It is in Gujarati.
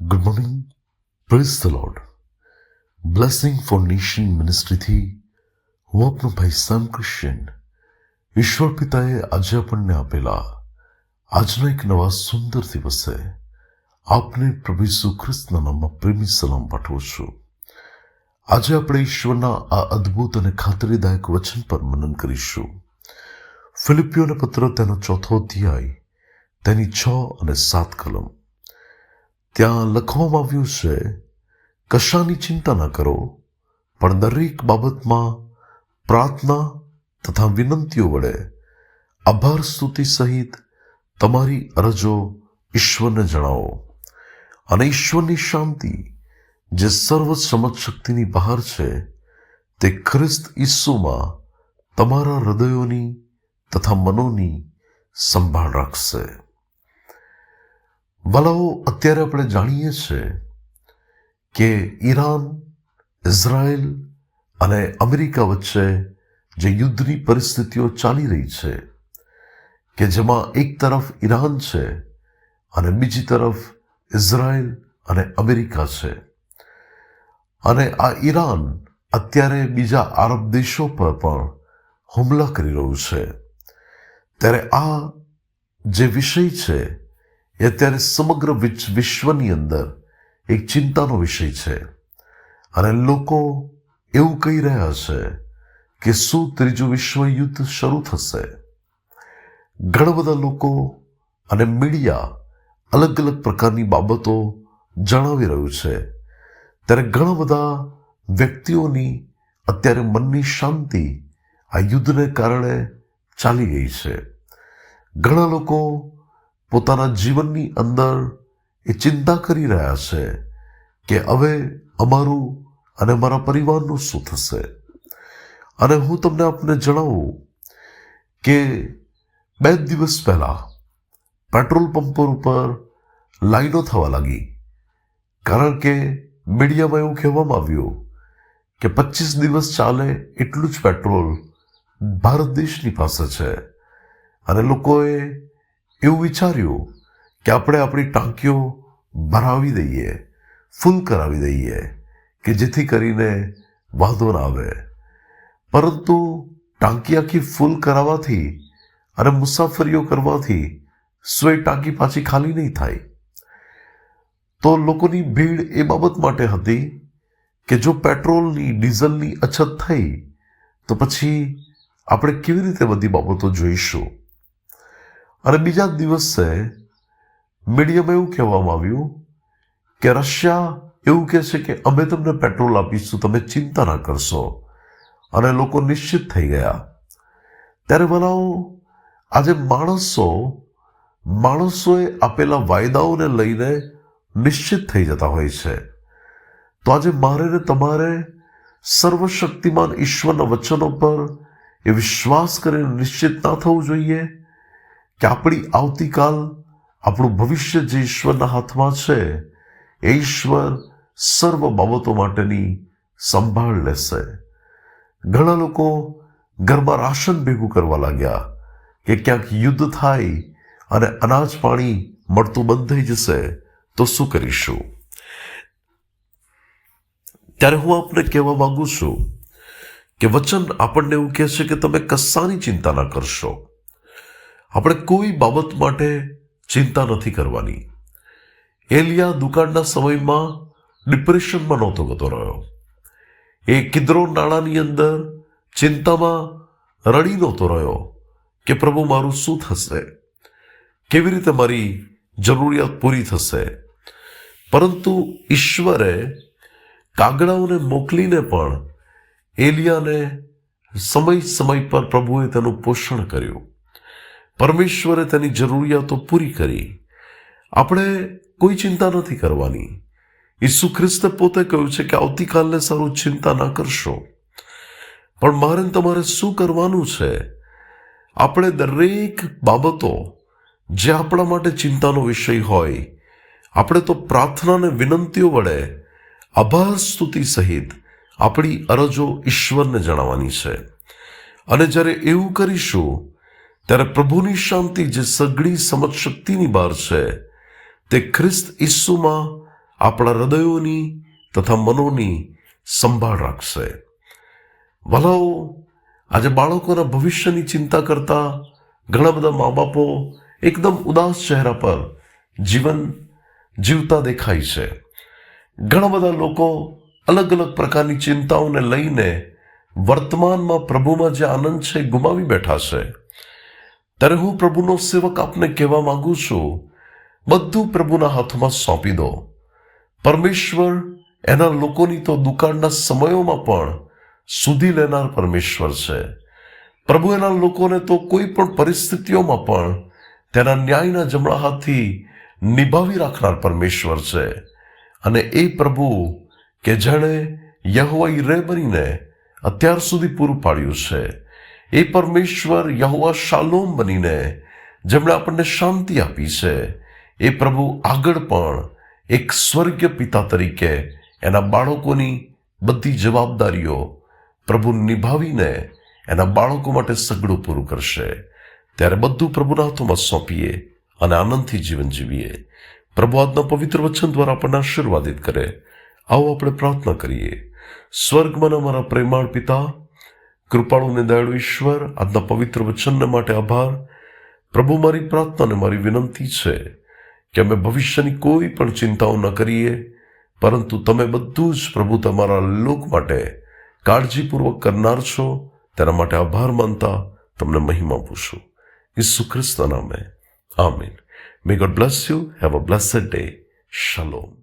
Good morning. Praise the lord. Blessing for nation મિનિસ્ટ્રીથી હું આપનો ભાઈ સેમ ક્રિશ્ચિયન. ઈશ્વર પિતાએ આજે આપણને આપેલા આજના એક નવા સુંદર દિવસે આપને પ્રભુ ઈસુ ખ્રિસ્તના નામમાં પ્રેમી સલામ પાઠવું છું. આજે આપણે ઈશ્વરના આ અદ્ભુત અને ખાતરીદાયક વચન પર મનન કરીશું. ફિલિપીઓને પત્ર તેનો 4થો અધ્યાય તેની 6 અને 7 કલમ. ત્યાં લખવામાં આવ્યું છે, કશાની ચિંતા ન કરો, પણ દરેક બાબતમાં પ્રાર્થના તથા વિનંતીઓ વડે આભાર સ્તુતિ સહિત તમારી અરજો ઈશ્વરને જણાવો, અને ઈશ્વરની શાંતિ જે સર્વ સમજ શક્તિની બહાર છે તે ખ્રિસ્ત ઈસુમાં તમારા હૃદયોની તથા મનોની સંભાળ રાખશે. વાલાઓ, અત્યારે આપણે જાણીએ છીએ કે ઈરાન, ઇઝરાયલ અને અમેરિકા વચ્ચે જે યુદ્ધની પરિસ્થિતિઓ ચાલી રહી છે, કે જેમાં એક તરફ ઈરાન છે અને બીજી તરફ ઇઝરાયલ અને અમેરિકા છે. અને આ ઈરાન અત્યારે બીજા આરબ દેશો પર પણ હુમલા કરી રહ્યું છે. ત્યારે આ જે વિષય છે એ અત્યારે સમગ્ર વિશ્વની અંદર એક ચિંતાનો વિષય છે. અને લોકો એવું કહી રહ્યા છે કે શું ત્રીજું વિશ્વ યુદ્ધ શરૂ થશે? ઘણા બધા લોકો અને મીડિયા અલગ અલગ પ્રકારની બાબતો જણાવી રહ્યું છે. ત્યારે ઘણા બધા વ્યક્તિઓની અત્યારે મનની શાંતિ આ યુદ્ધને કારણે ચાલી ગઈ છે. ઘણા લોકો પોતાના જીવનની અંદર એ ચિંતા કરી રહ્યા છે કે હવે અમારું અને મારા પરિવારનું શું થશે. અને હું તમને આપને જણાવું કે 2 દિવસ પહેલા પેટ્રોલ પંપો ઉપર લાઈનો થવા લાગી, કારણ કે મીડિયામાં એવું કહેવામાં આવ્યું કે 25 દિવસ ચાલે એટલું જ પેટ્રોલ ભારત દેશની પાસે છે. અને લોકોએ એવું વિચાર્યું કે આપણે આપણી ટાંકીઓ ભરાવી દઈએ, ફૂલ કરાવી દઈએ, કે જેથી કરીને વાંધો ના આવે. પરંતુ ટાંકી આખી ફૂલ કરાવવાથી અને મુસાફરીઓ કરવાથી શું એ ટાંકી પાછી ખાલી નહીં થાય? તો લોકોની ભીડ એ બાબત માટે હતી કે જો પેટ્રોલની, ડીઝલની અછત થઈ તો પછી આપણે કેવી રીતે બધી બાબતો જોઈશું. અને બીજા દિવસે મીડિયામાં એવું કહેવામાં આવ્યું કે રશિયા એવું કહે છે કે અમે તમને પેટ્રોલ આપીશું, તમે ચિંતા ના કરશો. અને લોકો નિશ્ચિત થઈ ગયા. ત્યારે બનાવો, આજે માણસોએ આપેલા વાયદાઓને લઈને નિશ્ચિત થઈ જતા હોય છે. તો આજે મારે ને તમારે સર્વશક્તિમાન ઈશ્વરના વચનો પર એ વિશ્વાસ કરીને નિશ્ચિત ના થવું જોઈએ કે આપણી આવતીકાલ, આપણું ભવિષ્ય જે ઈશ્વરના હાથમાં છે એ ઈશ્વર સર્વ બાબતો માટેની સંભાળ લેશે. ઘણા લોકો ઘરમાં રાશન ભેગું કરવા લાગ્યા કે ક્યાંક યુદ્ધ થાય અને અનાજ પાણી મળતું બંધ થઈ જશે તો શું કરીશું? ત્યારે હું આપને કહેવા માંગુ છું કે વચન આપણને એવું કહે છે કે તમે કશાની ચિંતા ના કરશો. આપણે કોઈ બાબત માટે ચિંતા નથી કરવાની. એલિયા દુકાળના સમયમાં ડિપ્રેશનમાં નહોતો જતો રહ્યો. એ કિદ્રોન નાળાની અંદર ચિંતામાં રડી નહોતો રહ્યો કે પ્રભુ મારું શું થશે, કેવી રીતે મારી જરૂરિયાત પૂરી થશે. પરંતુ ઈશ્વરે કાગડાઓને મોકલીને પણ એલિયાને સમય પર પ્રભુએ તેનું પોષણ કર્યું. પરમેશ્વરે તેની જરૂરિયાતો પૂરી કરી. આપણે કોઈ ચિંતા નથી કરવાની. ઈસુ ખ્રિસ્તે પોતે કહ્યું છે કે આવતીકાલને સારું ચિંતા ના કરશો. પણ મારે તમારે શું કરવાનું છે? આપણે દરેક બાબતો જે આપણા માટે ચિંતાનો વિષય હોય, આપણે તો પ્રાર્થના અને વિનંતીઓ વડે આભાર સ્તુતિ સહિત આપણી અરજો ઈશ્વરને જણાવવાની છે. અને જ્યારે એવું કરીશું ત્યારે પ્રભુની શાંતિ જે સઘળી સમજ શક્તિની બહાર છે તે ખ્રિસ્ત ઈસુમાં આપણા હૃદયોની તથા મનોની સંભાળ રાખશે. વલાઓ, આજે બાળકોના ભવિષ્યની ચિંતા કરતા ઘણા બધા મા બાપો એકદમ ઉદાસ ચહેરા પર જીવન જીવતા દેખાય છે. ઘણા બધા લોકો અલગ અલગ પ્રકારની ચિંતાઓને લઈને વર્તમાનમાં પ્રભુમાં જે આનંદ છે ગુમાવી બેઠા છે. ત્યારે હું પ્રભુનો સેવક આપને કહેવા માંગુ છું, બધું પ્રભુના હાથમાં સોંપી દો. પરમેશ્વર એના લોકોની તો દુકાળના સમયોમાં પણ સુધી લેનાર પરમેશ્વર છે. પ્રભુ એના લોકોને તો કોઈ પણ પરિસ્થિતિઓમાં પણ તેના ન્યાયના જમણા હાથથી નિભાવી રાખનાર પરમેશ્વર છે. અને એ પ્રભુ કે જેણે યહોવા ઈરે બનીને અત્યાર સુધી પૂરું પાડ્યું છે, એ પરમેશ્વર યહોવા શાલોમ બનીને જેમણે આપણને શાંતિ આપી છે, એ પ્રભુ આગળ પણ એક સ્વર્ગીય પિતા તરીકે એના બાળકોની બધી જવાબદારીઓ પ્રભુ નિભાવીને એના બાળકો માટે સગડું પૂરું કરશે. ત્યારે બધું પ્રભુના હાથોમાં સોંપીએ અને આનંદથી જીવન જીવીએ. પ્રભુ આજના પવિત્ર વચન દ્વારા આપણને આશીર્વાદિત કરે. આવો આપણે પ્રાર્થના કરીએ. સ્વર્ગમાં અમારા પ્રેમાળ પિતા, કૃપાળુ અને દયાળુ ઈશ્વર, આજના પવિત્ર વચનને માટે આભાર. પ્રભુ, મારી પ્રાર્થના અને મારી વિનંતી છે કે અમે ભવિષ્યની કોઈ પણ ચિંતાઓ ન કરીએ, પરંતુ તમે બધું જ પ્રભુ તમારા લોક માટે કાળજીપૂર્વક કરનાર છો. તેના માટે આભાર માનતા તમને મહિમા પૂછું. ઈસુ ખ્રિસ્તના નામે આમીન. May God bless you. Have a blessed day. Shalom.